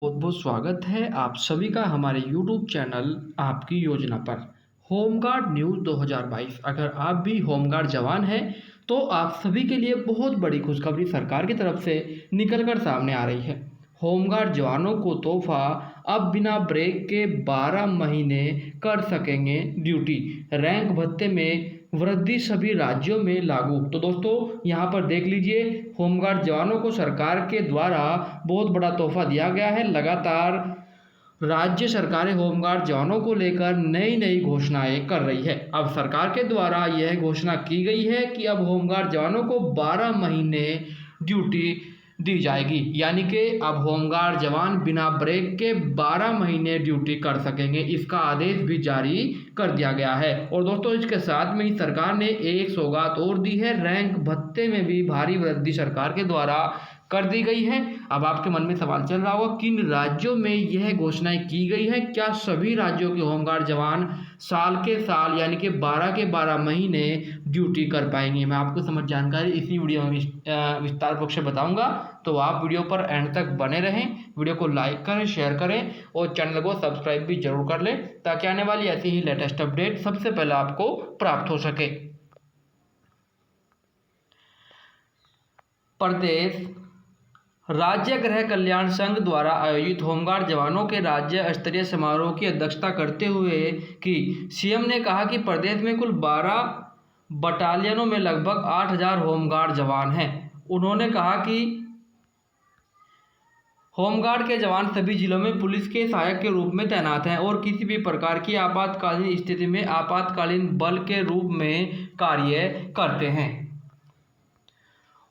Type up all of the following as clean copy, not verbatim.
बहुत बहुत स्वागत है आप सभी का हमारे YouTube चैनल आपकी योजना पर। Home guard news 2022। अगर आप भी होमगार्ड जवान हैं तो आप सभी के लिए बहुत बड़ी खुशखबरी सरकार की तरफ से निकलकर सामने आ रही है। होमगार्ड जवानों को तोहफा, अब बिना ब्रेक के 12 महीने कर सकेंगे ड्यूटी। रैंक भत्ते में वृद्धि सभी राज्यों में लागू। तो दोस्तों यहाँ पर देख लीजिए, होमगार्ड जवानों को सरकार के द्वारा बहुत बड़ा तोहफा दिया गया है। लगातार राज्य सरकारें होमगार्ड जवानों को लेकर नई नई घोषणाएं कर रही है। अब सरकार के द्वारा यह घोषणा की गई है कि अब होमगार्ड जवानों को 12 महीने ड्यूटी दी जाएगी, यानी कि अब होमगार्ड जवान बिना ब्रेक के 12 महीने ड्यूटी कर सकेंगे। इसका आदेश भी जारी कर दिया गया है। और दोस्तों इसके साथ में ही सरकार ने एक सौगात और दी है। रैंक भत्ते में भी भारी वृद्धि सरकार के द्वारा कर दी गई है। अब आपके मन में सवाल चल रहा होगा किन राज्यों में यह घोषणाएं की गई है। क्या सभी राज्यों के होमगार्ड जवान साल के साल यानी कि 12 के 12 महीने ड्यूटी कर पाएंगे? मैं आपको समझ जानकारी इसी वीडियो में विस्तार पूर्वक से बताऊंगा, तो आप वीडियो पर एंड तक बने रहें। वीडियो को लाइक करें, शेयर करें और चैनल को सब्सक्राइब भी जरूर कर लें, ताकि आने वाली ऐसी ही लेटेस्ट अपडेट सबसे पहले आपको प्राप्त हो सके। प्रदेश राज्य गृह कल्याण संघ द्वारा आयोजित होमगार्ड जवानों के राज्य स्तरीय समारोह की अध्यक्षता करते हुए कि सीएम ने कहा कि प्रदेश में कुल 12 बटालियनों में लगभग 8000 होमगार्ड जवान हैं। उन्होंने कहा कि होमगार्ड के जवान सभी जिलों में पुलिस के सहायक के रूप में तैनात हैं और किसी भी प्रकार की आपातकालीन स्थिति में आपातकालीन बल के रूप में कार्य करते हैं।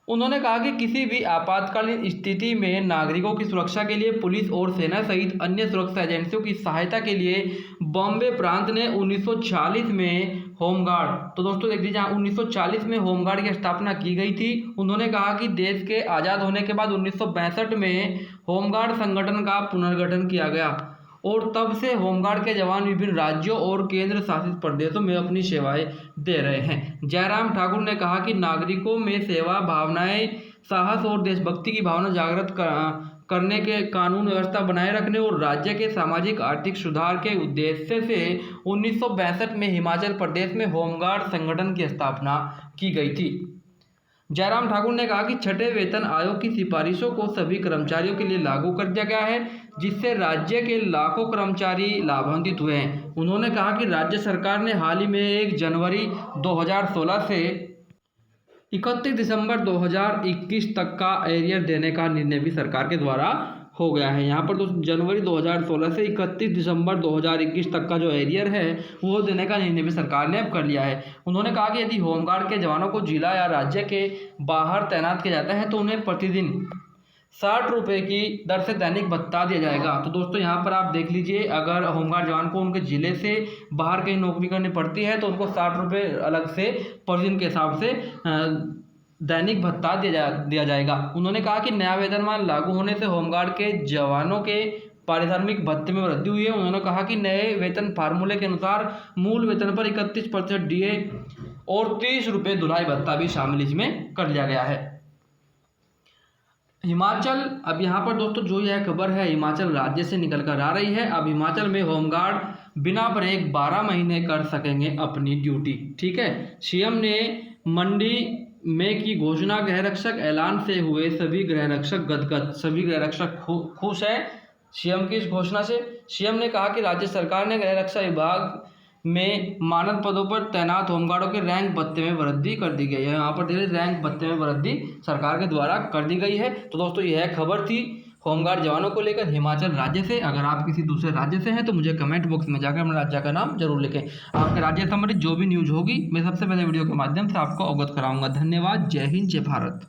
उन्होंने कहा कि किसी भी आपातकालीन स्थिति में नागरिकों की सुरक्षा के लिए पुलिस और सेना सहित अन्य सुरक्षा एजेंसियों की सहायता के लिए बॉम्बे प्रांत ने 1940 में होमगार्ड, तो दोस्तों देख लीजिए 1940 में होमगार्ड की स्थापना की गई थी। उन्होंने कहा कि देश के आज़ाद होने के बाद 1962 में होमगार्ड संगठन का पुनर्गठन किया गया और तब से होमगार्ड के जवान विभिन्न राज्यों और केंद्र शासित प्रदेशों में अपनी सेवाएं दे रहे हैं। जयराम ठाकुर ने कहा कि नागरिकों में सेवा भावनाएं, साहस और देशभक्ति की भावना जागृत करने के, कानून व्यवस्था बनाए रखने और राज्य के सामाजिक आर्थिक सुधार के उद्देश्य से 1962 में हिमाचल प्रदेश में होमगार्ड संगठन की स्थापना की गई थी। जयराम ठाकुर ने कहा कि छठे वेतन आयोग की सिफारिशों को सभी कर्मचारियों के लिए लागू कर दिया गया है, जिससे राज्य के लाखों कर्मचारी लाभान्वित हुए हैं। उन्होंने कहा कि राज्य सरकार ने हाल ही में 1 जनवरी 2016 से 31 दिसंबर 2021 तक का एरियर देने का निर्णय भी सरकार के द्वारा हो गया है। यहाँ पर तो जनवरी 2016 से 31 दिसंबर 2021 तक का जो एरियर है वो देने का निर्णय भी सरकार ने अब कर लिया है। उन्होंने कहा कि यदि होमगार्ड के जवानों को जिला या राज्य के बाहर तैनात किया जाता है तो उन्हें प्रतिदिन 60 रुपये की दर से दैनिक भत्ता दिया जाएगा। तो दोस्तों यहाँ पर आप देख लीजिए, अगर होमगार्ड जवान को उनके ज़िले से बाहर कहीं नौकरी करनी पड़ती है तो उनको 60 रुपये अलग से प्रतिदिन के हिसाब से दैनिक भत्ता दिया जाएगा। उन्होंने कहा कि नया वेतनमान लागू होने से होमगार्ड के जवानों के पारिश्रमिक भत्ते में वृद्धि हुई है। उन्होंने कहा कि नए वेतन फार्मूले के अनुसार मूल वेतन पर 31% डीए और 30 रुपये धुलाई भत्ता भी शामिल इसमें कर लिया गया है। हिमाचल, अब यहाँ पर दोस्तों जो यह खबर है हिमाचल राज्य से निकल कर आ रही है। अब हिमाचल में होमगार्ड बिना ब्रेक 12 महीने कर सकेंगे अपनी ड्यूटी। ठीक है, सीएम ने मंडी में की घोषणा, गृह रक्षक ऐलान से हुए सभी गृह रक्षक गदगद। सभी गृह रक्षक खुश हैं सीएम की इस घोषणा से। सीएम ने कहा कि राज्य सरकार ने गृह रक्षा विभाग में मानद पदों पर तैनात होमगार्डों के रैंक भत्ते में वृद्धि कर दी गई है। यहाँ पर धीरे रैंक भत्ते में वृद्धि सरकार के द्वारा कर दी गई है। तो दोस्तों यह खबर थी होमगार्ड जवानों को लेकर हिमाचल राज्य से। अगर आप किसी दूसरे राज्य से हैं तो मुझे कमेंट बॉक्स में जाकर अपने राज्य का नाम जरूर लिखें। आपके राज्य से संबंधित जो भी न्यूज़ होगी मैं सबसे पहले वीडियो के माध्यम से आपको अवगत कराऊंगा। धन्यवाद। जय हिंद, जय भारत।